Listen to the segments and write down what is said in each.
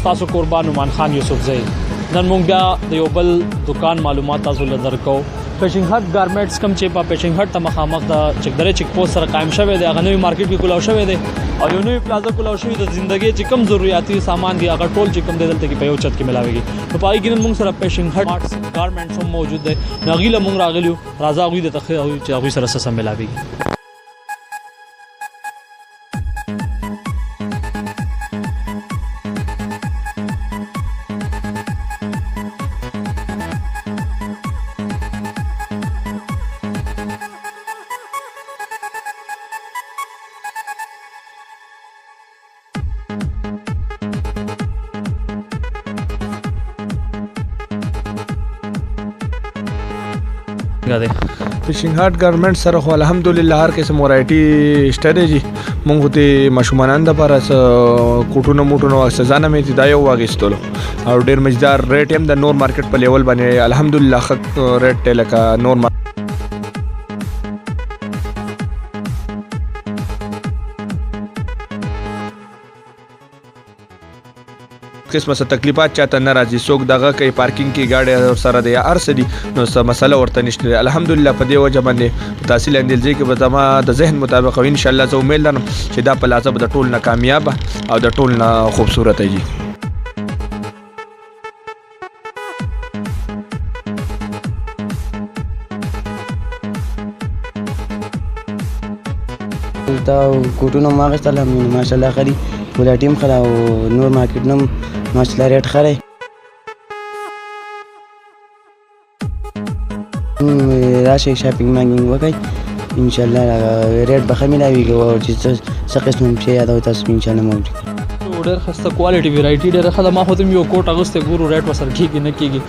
تاسو قربان عمان خان یوسف زئی نن مونږ بیا د یو بل دکان معلومات تاسو له درکو فشنگ هټ گارمنٹس کم چې په فشنگ هټ ته مخامخ د چکدره چک پوسټ سره قائم شوی دی هغه نوې مارکیټ کې کولاو شوی دی او یو نوې پلازا کولاو شوی د ژوندۍ چې کم ضرورتي سامان دی هغه ټول چې کم دی دلته کې په یو چت کې ملاويږي نو پای کې نن مونږ سره فشنگ هټ گارمنٹس هم موجود دی نو غیله مونږ راغلیو راځه غوي د تخه چې هغه سره سم ملاويږي فشنگ هټ گارمنټ سره خو الحمدلله هر قسم ورایټي شته دی جی مونږ ته مشومانان د لپاره کوټونه موټونه زنانه مې دا یو واغستلو او ډیر مزدار ریټ هم د نور مارکیټ په لیول باندې الحمدلله خک ریټ لکه نور قسمه څه تکلیفات چاته نه راځي څوک دغه کوي پارکینګ کې گاډي سره دی ارسه دي نو څه مسله ورته نشته الحمدلله په دې وجه باندې تحصیل اندلځي کې به زما د ذهن مطابق او ان شاء الله زه امید لرم چې دا پلازه به د ټول نه کامیاب او د ټول نه خوبصورت وي دا کوټونه ماغستل ماشاءالله خري ولا ټیم خلا او نور مارکیټ نم ماشاءالله ریټ خره راشي شاپینګ مانګینګ وکړي ان شاء الله ریټ به خمیلاوي او چې څه قسم شي یاد او تاسو ان شاء الله موجود ډېر خسته کوالټي ویرایټي ډېر خدای ما خو ته یو کوټ اغسته ګورو ریټ وسر کیږي نه کیږي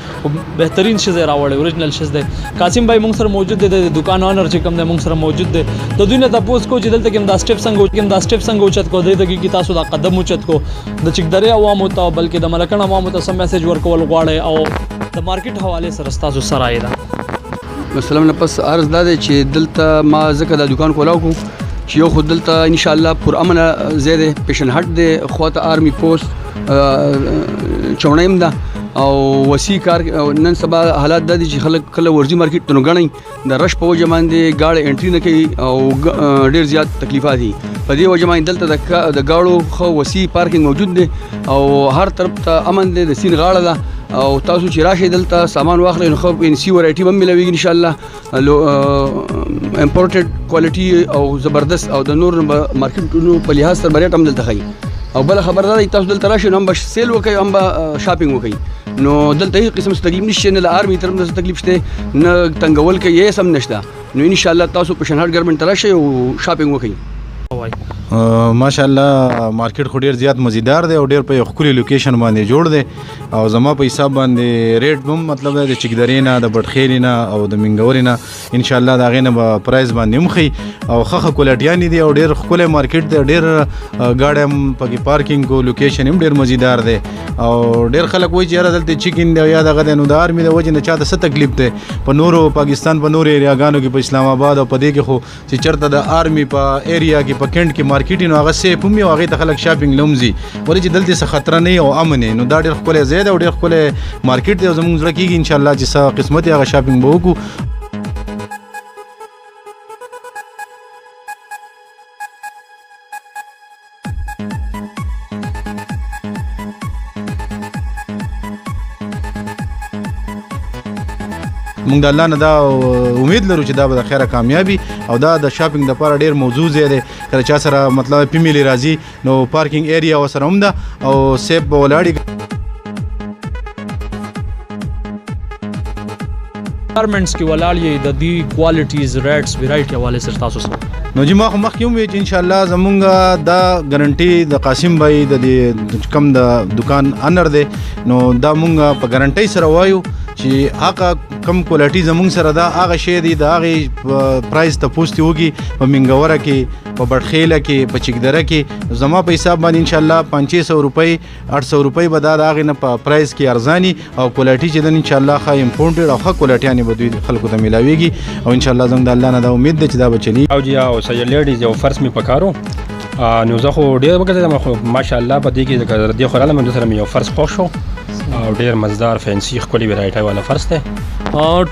بهترین شی راوړل اوریجنل شی دی قاسم بھائی مونږ سره موجود دی د دکان اونر چې کوم دی مونږ سره موجود دی د دوی نه تاسو کو چې دلته کوم دا سټیپ څنګه اوچت کو دی دغه کی تاسو دا قدم اوچت کو د چکدره عوامو ته بلکې د ملکن عوامو ته سم میسج ورکول غواړي او د مارکیټ حواله سره تاسو سره ایدا مثلا نه پس عرض دا چې دلته ما ځکه د دکان کولاو کو چې یو خود دلته ان شاء الله پر امن زیاده پیشن هټ دی خواته آرمی پوسټ چونیم ده او وسی کار نن سبا حالات د دي چې خلک کله ورزي مارکیټ ته غنئ د رش په وجه باندې گاډي انټری نه کوي او ډیر زیات تکلیفات دي په دې وجه باندې دلته د گاډو خو وسی پارکینګ موجود دی او هر طرف ته امن دی د سین غاړه ده او تاسو چې راشي دلته سامان واخلئ نو خو ان سی ورایټي هم ملوي ان شاء الله امپورټډ کوالټي او زبردست او د نور مارکیټونو په لحاظ سره ریټ هم دلته خي او بل خبردار تاسو دلته راشي نو هم سیل وکي هم شاپینګ وکي نو دلته هیڅ قسم تکلیف نشته نه د آرمي طرف نه تکلیف شته نه تنګول کې یې سم نشته نو ان شاء الله تاسو په شنهار ګورنمنت راشي او شاپینګ وکي ماشاءالله مارکیټ خو ډیر زیات مزیدار دی او ډیر په خوري لوکیشن باندې جوړ دی او زما په حساب باندې ریټ هم مطلب د چکدرینا د بټخیرینا او د منګورینا ان شاء الله دا غینه په پرایس باندې مخي او خخه کوالټیانی دی او ډیر خپل مارکیټ دی ډیر گاډي هم په پارکینګ کو لوکیشن هم ډیر مزیدار دی او ډیر خلک وایي چې دلته چیکین دی یا دغه نو د آرمي د وجه نه چاته څه تکلیف دی په نورو پاکستان په نورو ایریاګانو کې په اسلام آباد او په دې کې خو چې چرته د آرمي په ایریا کې په کینټ کې مارکیټ نو هغه سه په میو هغه ته خلک شاپینګ لومزي ولې چې دلته څه خطر نه او امن نو دا ډیر خپل زیاده او ډیر خپل مارکیټ دی زموږ زړه کېږي ان شاء الله چې څه قسمت هغه شاپینګ به وکړو موږ د الله نه دا امید لرو چې دا به د خیره کامیابی او دا د شاپینګ د لپاره ډیر موضوع دی کله چا سره مطلب فیملی راځي نو پارکینګ ایریا وسره هم ده او سیف به ولاړی گارمنٹس کې ولاړی د دې کوالټیز ریټس ویرایټي حواله سره تاسو سره نو چې ما خو مخکې هم وی چې ان شاء الله زمونږ دا ګارانټي د قاسم بھائی د کم د دکان انر دی نو دا مونږ په ګارانټي سره وایو چې هغه کم کوالټي زمونږ سره ده هغه شی دی د هغې پرایز تپوس ترې وکړي په منګوره کې په بټخیله کې په چکدره کې زما په حساب باندې انشاءالله 500 روپۍ 800 روپۍ به دا د هغې نه په پرایز کې ارزاني او کوالټي چې ده انشاءالله ښه امپورټډ او ښه کوالټیانې به دوی خلکو ته میلاویږي او انشاءالله زموږ د الله نه دا امید ده چې دا به چلیږي. او جی او سجل لیډیز یو فرس مې پکارو نو زه خو ډېر وکړم خو ماشاءالله په دې کې د دې خو راغلم نو سره مې یو فرس خوښ شو او ډېر مزدار فینسي ښکلي ویرایټۍ والا فرس دی.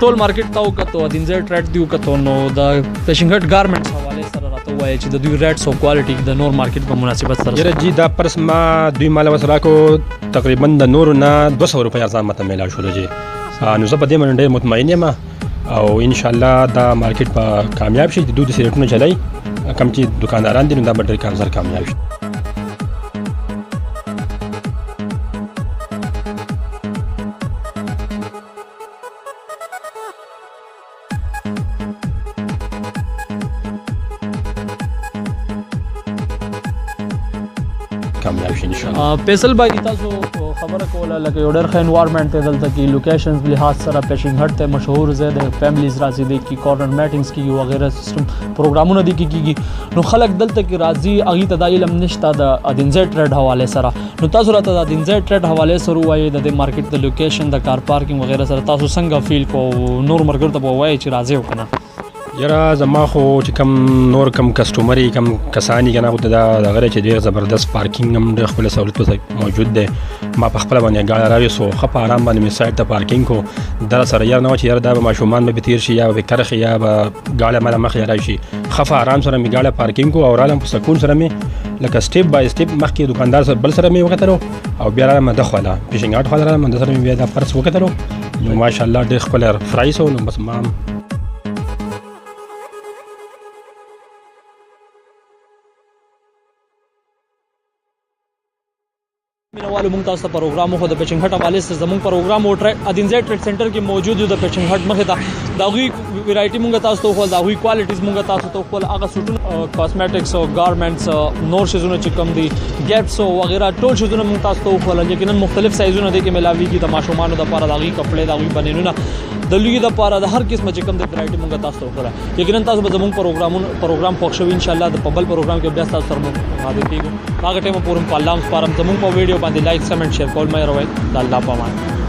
ټول مارکیټ ته وکتو دینځای ټریډ دی وکتو نو د فشنګ هټ گارمنټس حواله سره راته وایي چې د دوی ریټس او کوالټي د نور مارکیټ په مناسبت سره یاره جی دا پرس ما دوی مال وسره کو تقریبا د نور نه 200 روپۍ ارزان ماته میلا شو جی نو زه په دې باندې ډېر مطمئن یم او ان شاء الله دا مارکیټ په کامیاب شي د دوی د سیټونو چلای کم چې دکانداران دي نو دا به ډېر کارزر کامیاب شي. فیصل بھائی تاسو خبره کوله لکه یو ډېر ښه انوایرمنټ دی دلته کې لوکیشنز لحاظ سره فشنګ هټ ته مشهور ځای دی فیملیز راځي دی کې کارنر میټینګز کېږي وغیرہ سیستم پروګرامونه دي کېږي نو خلک دلته کې راځي هغې ته دا علم نشته د دینځای ټریډ حوالې سره نو تاسو راته د دینځای ټریډ حوالې سره ووایئ د دې مارکیټ د لوکیشن د کار پارکینګ وغیرہ سره تاسو څنګه فیل کو نور ملګرو ته به ووایئ چې راځئ او که نه. یاره زما خو چې کم نور کم کسټمر کم کسانی کنه خو دا دغه چې ډېر زبردست پارکینګ هم ډېر ښکلی سهولت پکې موجود دی. ما په خپله باندې ګاډی راویستو ښه په ارام باندې مې سایډ ته پارکینګ کړو دا سره یار نه و چې یاره دا به ماشومان به تیر شي یا به کرخي یا به ګاډی ماله مخې راشي ښه په ارام سره مې ګاډی پارکینګ کړو او رالم په سکون سره مې لکه سټیپ بای سټیپ مخکې دکاندار سره بل سره مې وکتلو او بیا رالم د خواله فشنګ هټ خواله رالم د سره مې بیا دا پرس وکتلو نو ماشاءالله ډېر ښکلی پرایس و نو بس ما مینوالو موږ تاسو ته پروګرام خو د فشنګ هټ حوالې سره زموږ پروګرام او ادینځای ټریډ سنټر کې موجود یو د فشنګ هټ مخې ته د هغوی ویرایټي موږ تاسو ته وښول د هغوی کوالټیز موږ تاسو ته وښول هغه سوټونه کاسمټکس او ګارمنټس نور شیزونه چې کوم دي گیپس او وغیرہ ټول شیزونه موږ تاسو ته وښول یقینا مختلف سایزونه دي کې ملاویږي د ماشومانو دپاره د هغوی کپړې د هغوی بنینونه د لوی دپاره د هر قسمه چې کوم د ویرایټي موږ تاسو ته وښوله یقینا تاسو به زموږ پروګرام خوښ شوي انشاءالله د په بل پروګرام کې بیا تاسو سره مخامخ کېږو هغه ټایمه پورې په الله هم سپارم زموږ په ویډیو باندې لایک کمنټ شیر کول مه هېروئ د الله په امان.